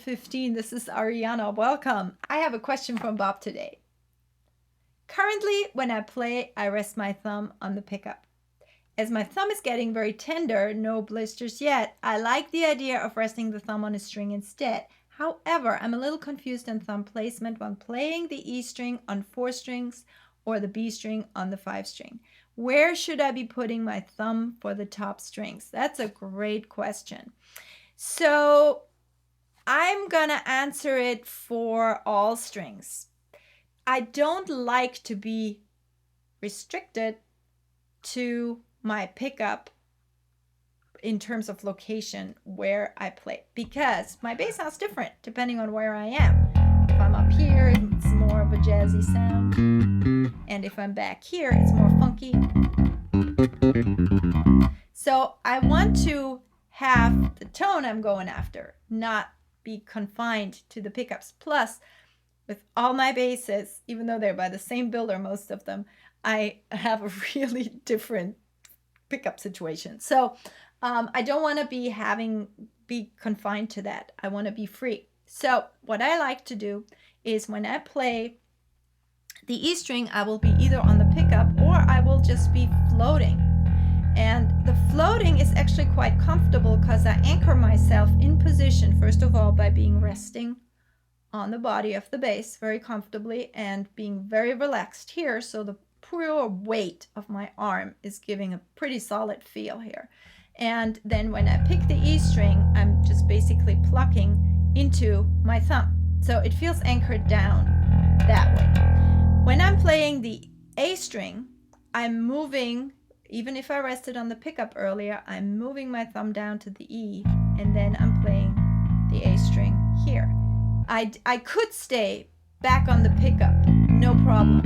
15. This is Ariana. Welcome. I have a question from Bob today. Currently, when I play, I rest my thumb on the pickup. As my thumb is getting very tender, no blisters yet, I like the idea of resting the thumb on a string instead. However, I'm a little confused on thumb placement when playing the E string on 4 strings or the B string on the 5 string. Where should I be putting my thumb for the top strings? That's a great question. So I'm gonna answer it for all strings. I don't like to be restricted to my pickup in terms of location where I play, because my bass sounds different depending on where I am. If I'm up here, it's more of a jazzy sound, and if I'm back here, it's more funky. So I want to have the tone I'm going after, not be confined to the pickups. Plus, with all my basses, even though they're by the same builder, most of them, I have a really different pickup situation. So I don't want to be confined to that. I want to be free. So what I like to do is when I play the E string, I will be either on the pickup or I will just be floating. And the floating is actually quite comfortable because I anchor myself in position, first of all, by being resting on the body of the bass very comfortably and being very relaxed here. So the pure weight of my arm is giving a pretty solid feel here. And then when I pick the E string, I'm just basically plucking into my thumb. So it feels anchored down that way. When I'm playing the A string, I'm moving, even if I rested on the pickup earlier, I'm moving my thumb down to the E, and then I'm playing the A string here. I could stay back on the pickup, no problem.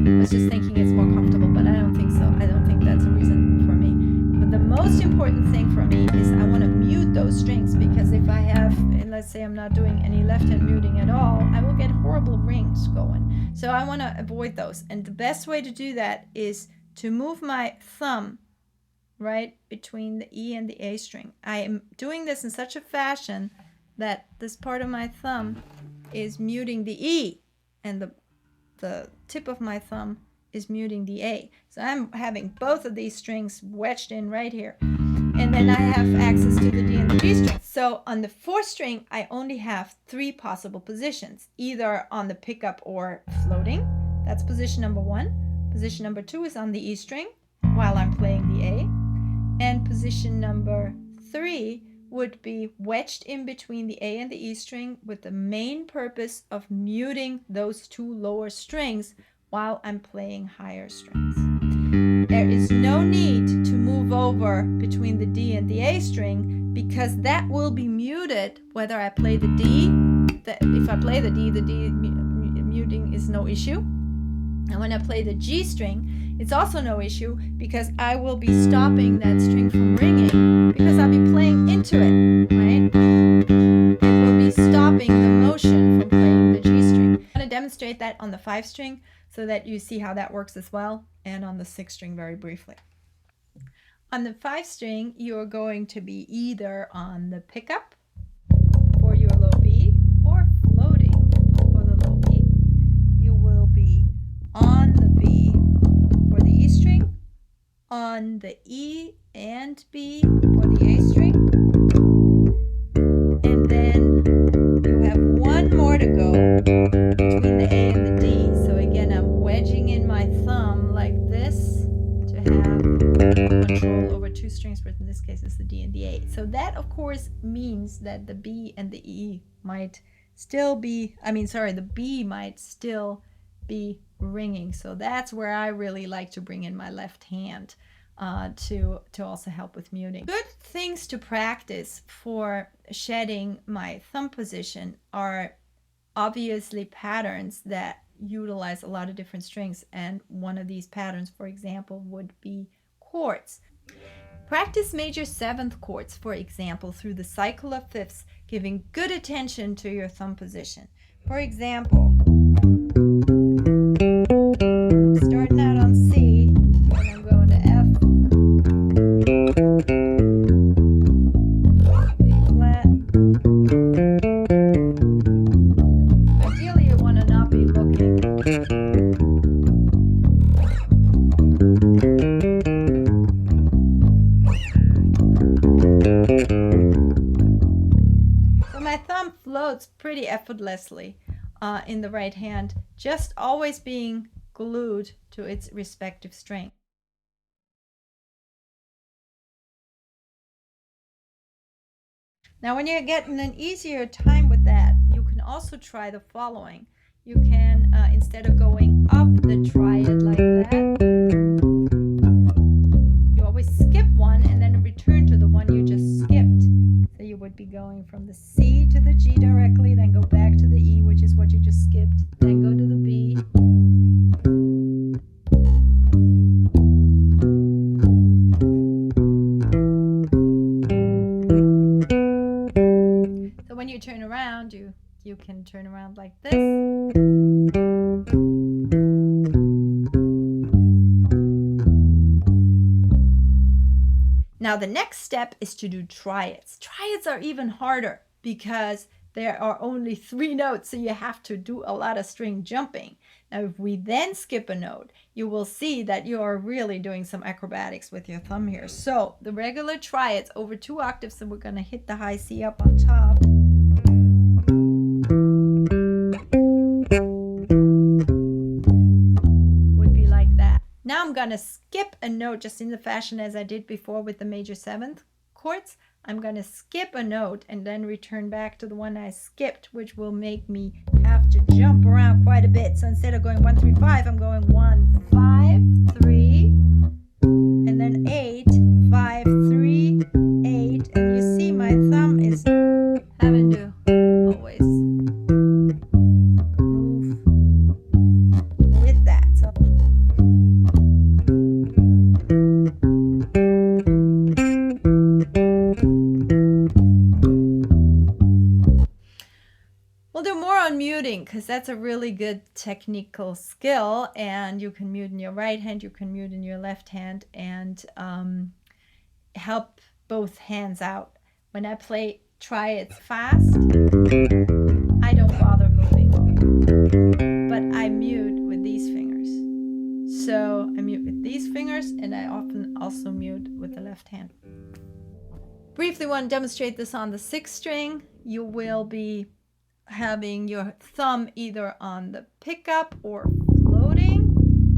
I was just thinking it's more comfortable, but I don't think so. I don't think that's a reason for me. But the most important thing for me is I want to mute those strings, because if I have, and let's say I'm not doing any left-hand muting at all, I will get horrible rings going. So I want to avoid those. And the best way to do that is to move my thumb right between the E and the A string. I am doing this in such a fashion that this part of my thumb is muting the E, and the tip of my thumb is muting the A. So I'm having both of these strings wedged in right here. And then I have access to the D and the G string. So on the 4th string, I only have 3 possible positions, either on the pickup or floating. That's position number 1. Position number 2 is on the E string while I'm playing the A. And position number 3 would be wedged in between the A and the E string with the main purpose of muting those 2 lower strings while I'm playing higher strings. There is no need to move over between the D and the A string, because that will be muted whether I play the D. If I play the D muting is no issue. And when I play the G string, it's also no issue, because I will be stopping that string from ringing because I'll be playing into it, right? It will be stopping the motion from playing the G string. I'm going to demonstrate that on the 5 string so that you see how that works as well, and on the 6 string very briefly. On the 5 string, you're going to be either on the pickup for your low B or floating for the low B. You will be on the B for the E string, on the E and B for the A string, and then you have 1 more to go between the A and the D. So again, I'm wedging in my thumb like this to have control over 2 strings, but in this case it's the D and the A. So that of course means that the B and the E might still be, the B might still be ringing. So that's where I really like to bring in my left hand to also help with muting. Good things to practice for shedding my thumb position are obviously patterns that utilize a lot of different strings, and one of these patterns, for example, would be chords. Practice major 7th chords, for example, through the cycle of fifths, giving good attention to your thumb position. For example, starting out on C, and I'm going to F, B flat, So my thumb floats pretty effortlessly in the right hand, just always being glued to its respective string. Now, when you're getting an easier time with that, you can also try the following. You can, instead of going up the triad like that, you always skip one and then return to the one you just skipped. So you would be going from the C to the G directly, then go back to the E, which is what you just skipped, then go to the B. So when you turn around, you can turn around like this. Now the next step is to do triads. Triads are even harder because there are only 3 notes, so you have to do a lot of string jumping. Now if we then skip a note, you will see that you are really doing some acrobatics with your thumb here. So the regular triads over 2 octaves, and we're going to hit the high C up on top. Would be like that. Now I'm going to skip a note just in the fashion as I did before with the major 7th chords. I'm going to skip a note and then return back to the one I skipped, which will make me have to jump around quite a bit. So instead of going 1, 3, 5, I'm going 1, 5, 3, and then 8, 5, 3, 8. And you see my thumb is having to always move with that. So we'll do more on muting because that's a really good technical skill, and you can mute in your right hand, you can mute in your left hand, and help both hands out. When I play triads fast, I don't bother moving, but I mute with these fingers. So I mute with these fingers, and I often also mute with the left hand. Briefly want to demonstrate this on the 6th string. You will be having your thumb either on the pickup or floating,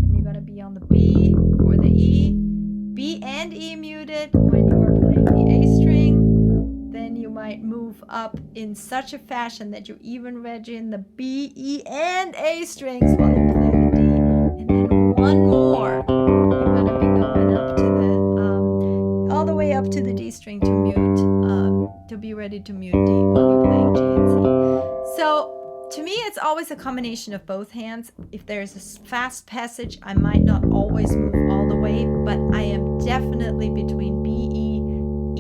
and you're going to be on the B or the E. B and E muted when you are playing the A string. Then you might move up in such a fashion that you even wedge in the B, E, and A strings while you play the D. And then one more, you're going to be going up to the all the way up to the D string to mute, to be ready to mute D while you're playing G and C. So to me, it's always a combination of both hands. If there's a fast passage, I might not always move all the way, but I am definitely between B,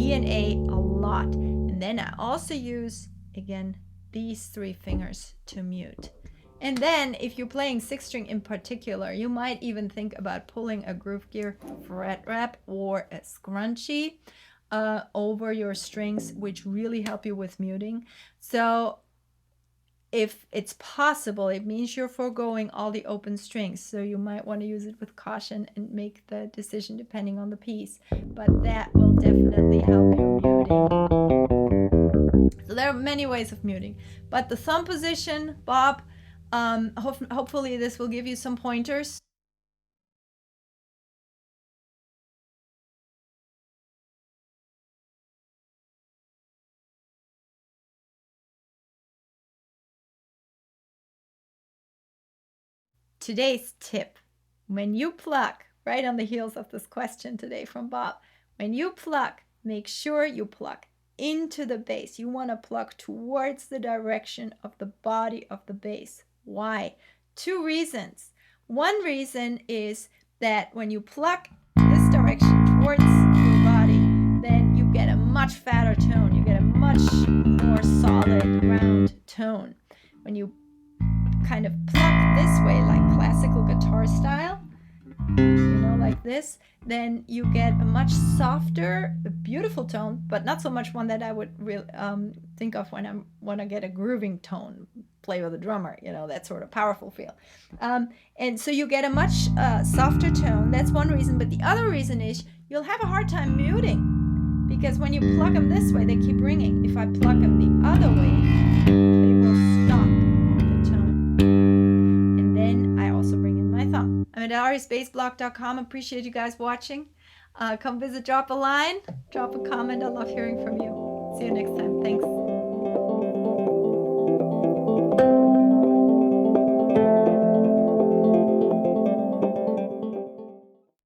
E and A a lot. And then I also use, again, these 3 fingers to mute. And then if you're playing 6th string in particular, you might even think about pulling a groove gear fret wrap or a scrunchie over your strings, which really help you with muting. So if it's possible, it means you're foregoing all the open strings. So you might want to use it with caution and make the decision depending on the piece. But that will definitely help your muting. So there are many ways of muting. But the thumb position, Bob, hopefully this will give you some pointers. Today's tip, when you pluck, right on the heels of this question today from Bob, when you pluck, make sure you pluck into the bass. You want to pluck towards the direction of the body of the bass. Why? 2 reasons. One reason is that when you pluck this direction towards your body, then you get a much fatter tone. You get a much more solid, round tone. When you kind of pluck this way, like classical guitar style, like this, then you get a much softer, beautiful tone, but not so much one that I would really think of when I want to get a grooving tone. play with a drummer, you know, that sort of powerful feel. And so you get a much softer tone. That's one reason. But the other reason is you'll have a hard time muting, because when you pluck them this way, they keep ringing. If I pluck them the other way, they will stop the tone. And then I also bring in my thumb. I'm at ariasbassblock.com. Appreciate you guys watching. Come visit, drop a line, drop a comment. I love hearing from you. See you next time. Thanks.